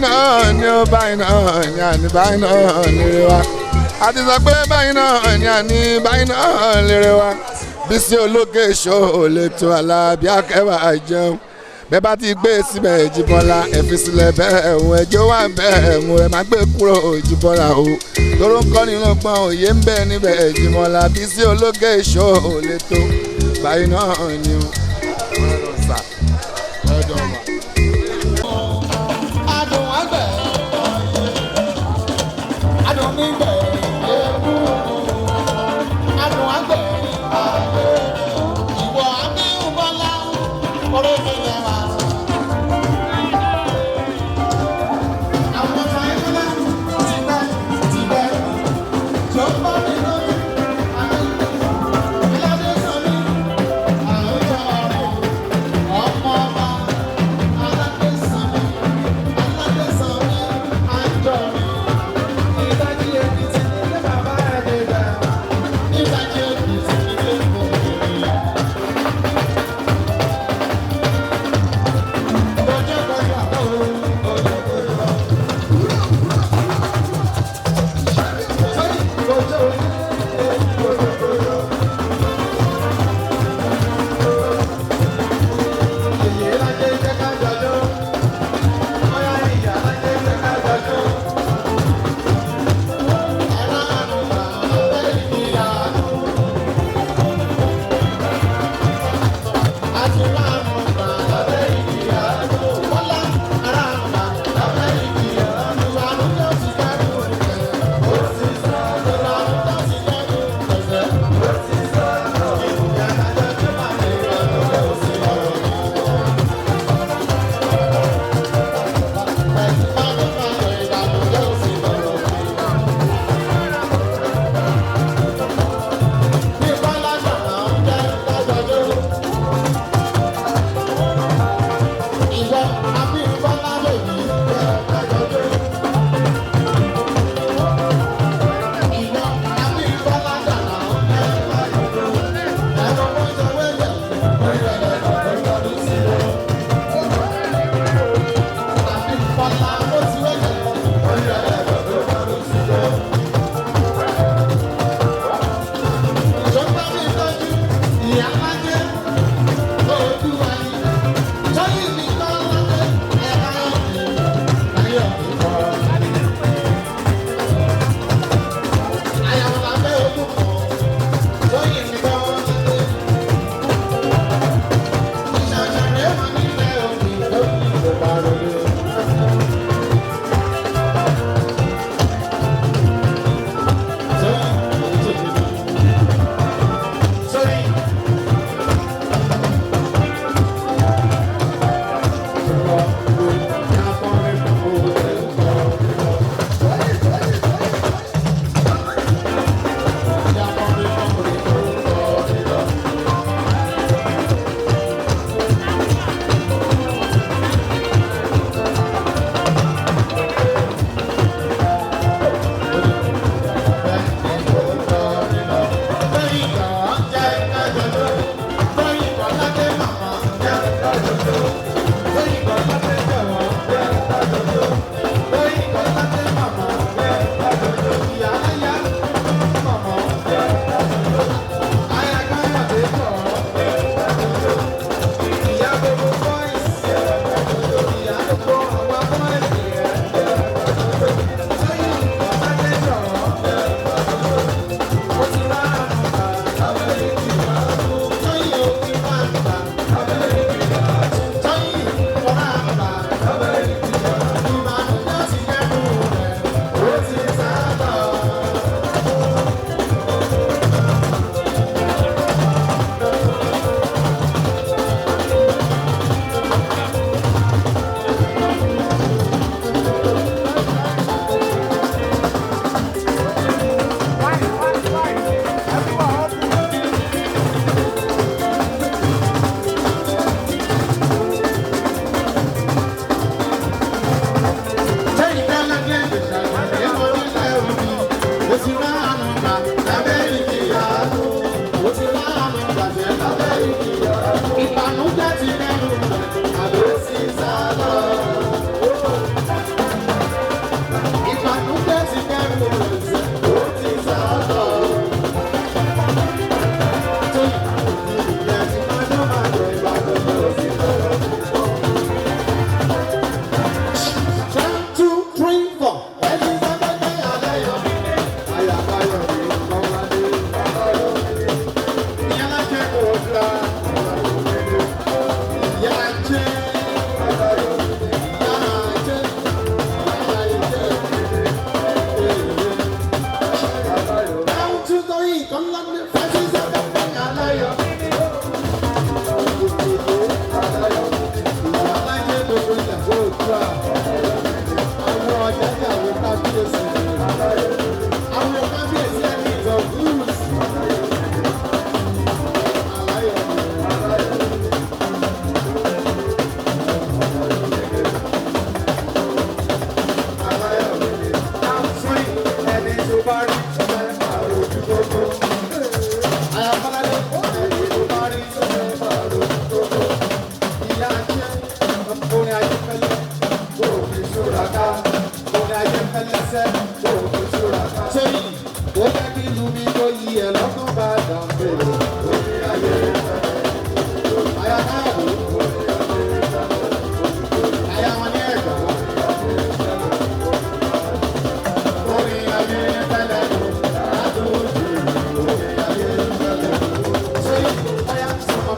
náà ni ó báyìí náà ni àní báyìí náà lérè wa àti sọ pé báyìí náà ni àní báyìí náà lérè wa Bísí Olókè Show lè tó Alábí Akẹ́wà jẹun bẹ́ẹ̀ bá ti gbé síbẹ̀ Jíbọ́lá ẹ fi sílẹ̀ bẹ́ẹ̀ ẹ̀hún ẹjọ́ wà bẹ́ẹ̀ ẹ̀hún ẹ má gbé kúrò Jíbọ́lá o tóró ń kọ́ nínú gbọ́n òye ń bẹ níbẹ̀ Jíbọ́lá Bísí Olókè Show lè tó báyìí náà ni o.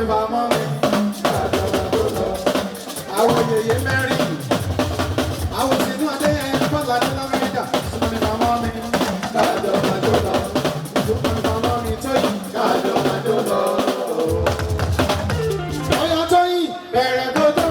mi bá mọ́ mi. Àwọn yèyé mẹ́rin. Àwọn sínú adé ẹni fọ́lá ní Lamẹ́ríkà. Súnmọ́ mi bá mọ́ mi. Kájọ máa jó lọ. Súnmọ́ mi bá mọ́ mi Tóyìn. Kájọ máa jó lọ. Ọ̀yọ́ Tóyìn bẹ̀rẹ̀ gbọ́dọ̀.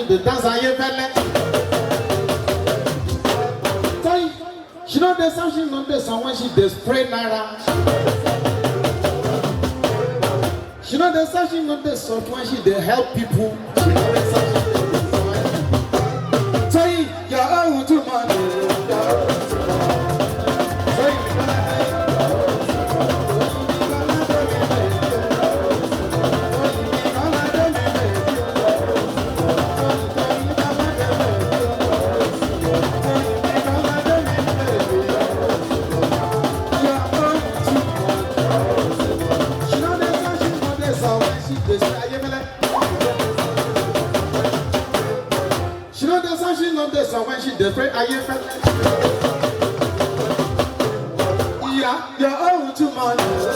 The dance I hear fella. She know the song, she know the song when she dey spray naira. She know the song, she know the song when she dey help people. She know the song, she know the song. Say your own to money. So when she different, are you felt? Yeah, you're own too much.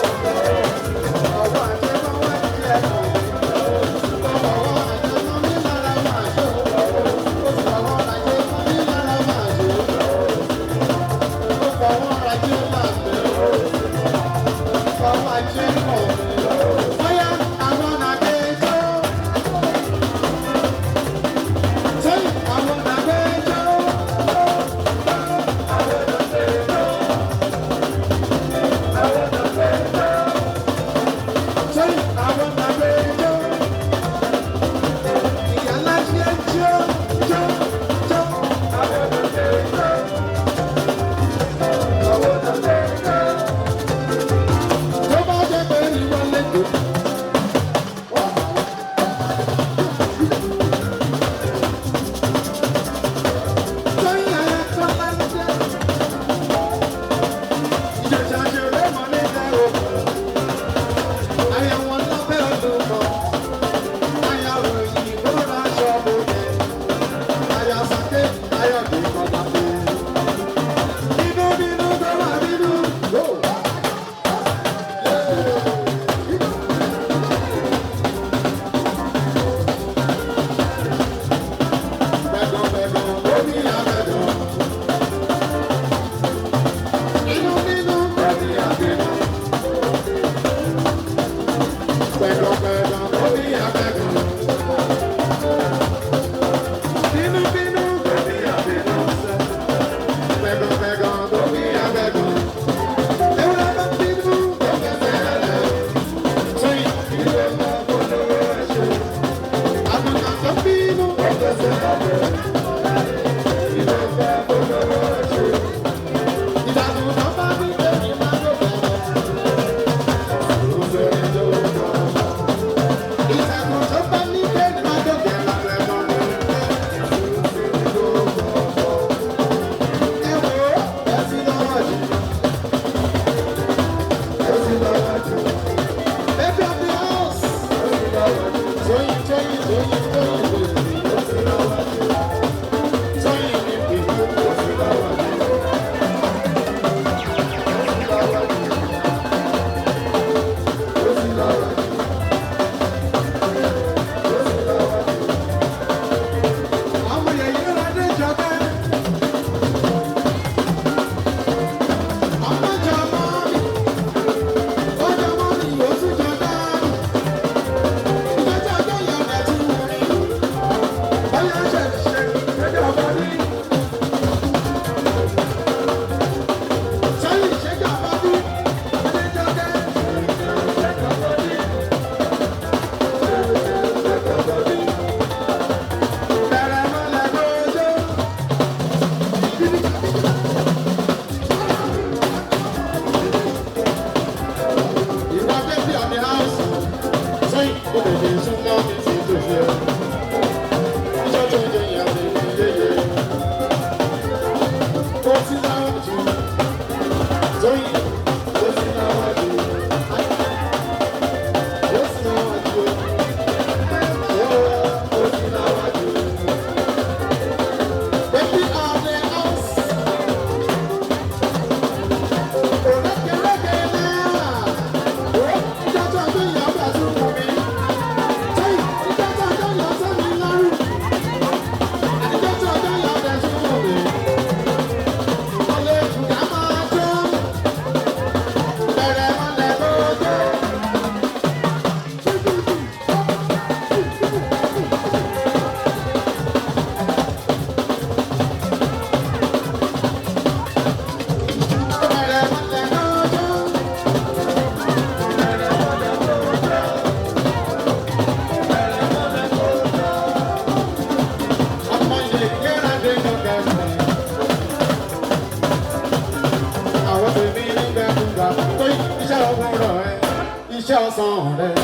lọ́sàn-án rẹ̀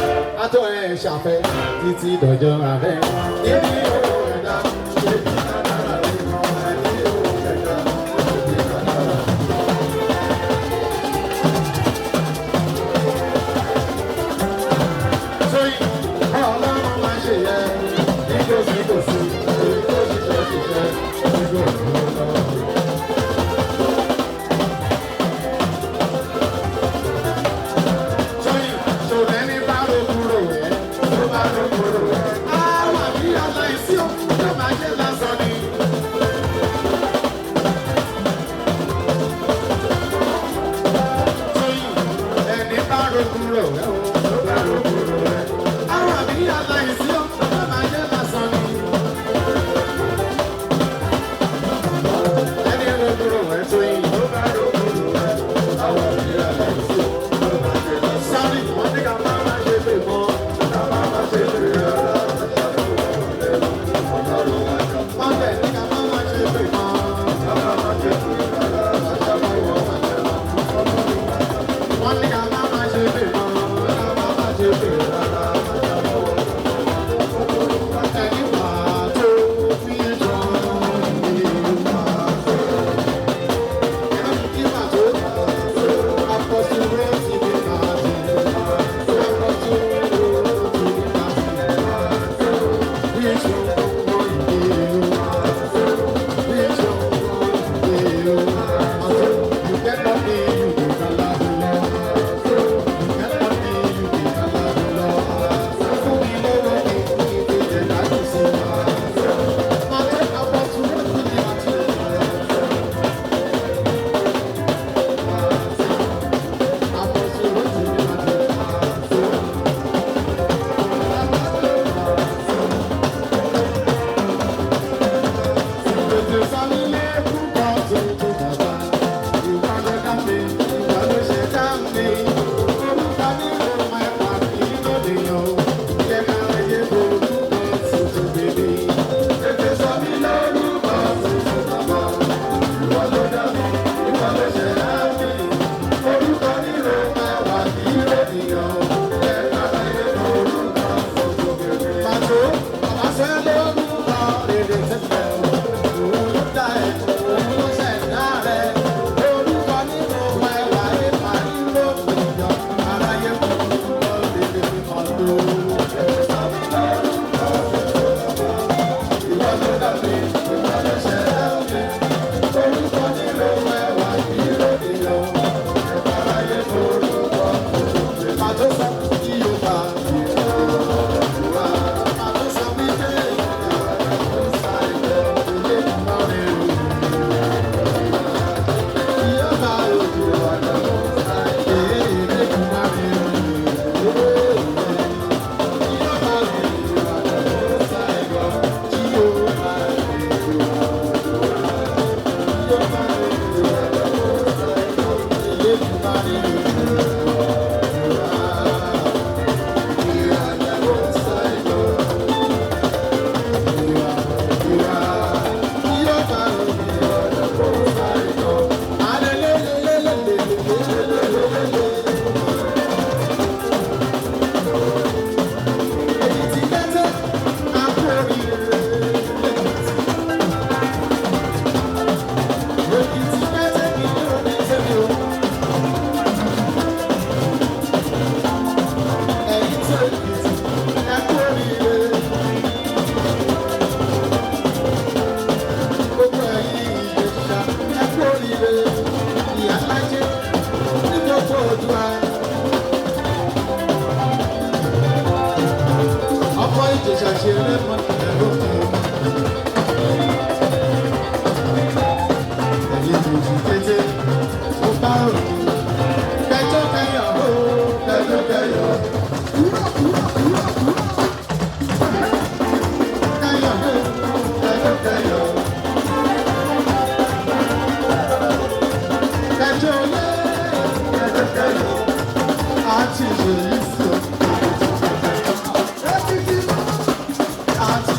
àtọ̀ ẹ̀ ṣàfẹ́ títí dọ̀jọ́ rẹ̀ níbi owó ẹ̀dá ṣèbí kádàrá rẹ̀ níbi owó ẹ̀dá ṣèbí kádàrá. Sóyìn ọlọ́run máa ṣe yẹ nítòsítòsí èyí tó ṣiṣẹ́ nígbò tó lọ. Àti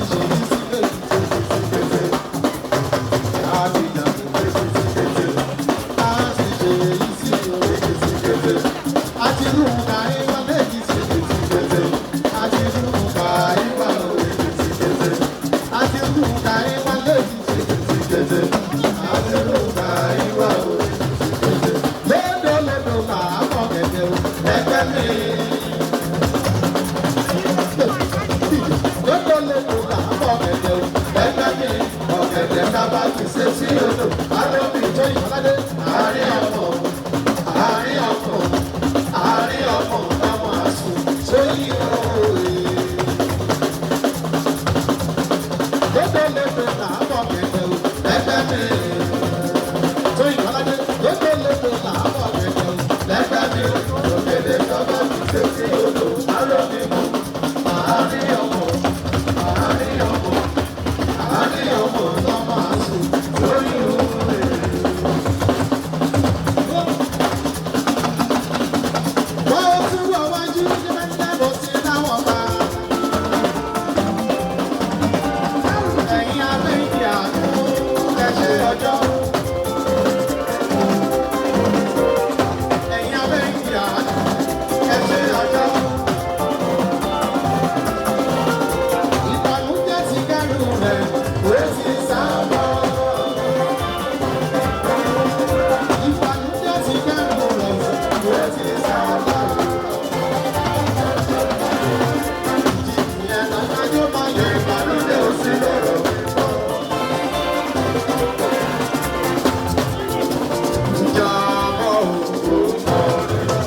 sí odò alóbi tó ìfọládé àárín ọmọ ọmọ àsùn sóyí òòrè. lébélébé làábọ̀ kẹ̀kẹ́ o lẹ́gbẹ́ mi tó ìfọládé lébélébé làábọ̀ kẹ̀kẹ́ o lẹ́gbẹ́ mi òkèlè tọ́gbà mi tó sí odò alóbi mọ́ àárín ọmọ ọmọ àsùn sóyí òòrè. wọ́n tún wọ wájú ní mẹ́tẹ́bọ̀ sí láwọn bá. ẹ̀yin abẹ́yìí àánú ẹ̀ṣẹ̀ ọjọ́. ẹ̀yin abẹ́yìí àánú ẹ̀ṣẹ̀ ọjọ́. ìbànújẹ́ ti kẹ́rù rẹ̀ ó ti sá lọ. ìbànújẹ́ ti kẹ́rù rẹ̀ ó ti sá lọ. ìyẹn làkájọ́ máa yẹ ìbànújẹ́ òsì lọ́rọ̀. ìjàmbá òkú kọrin lọ.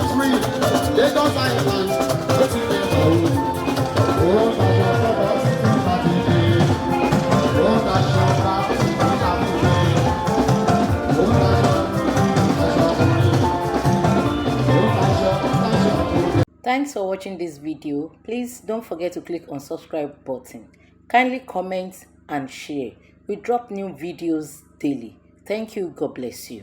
Lagos Island, ó ti lè mọ̀ ọ́. Ó tàṣọ sọ́kọ̀ sí ti láti dé. Ó tàṣọ bá sí ti láti dé. Ó tàṣọ ọkùnrin. Ó tàṣọ ọkùnrin. Thanks for watching this video. Please don't forget to click on subscribe button. Kindly comment and share. We drop new videos daily. Thank you. God bless you.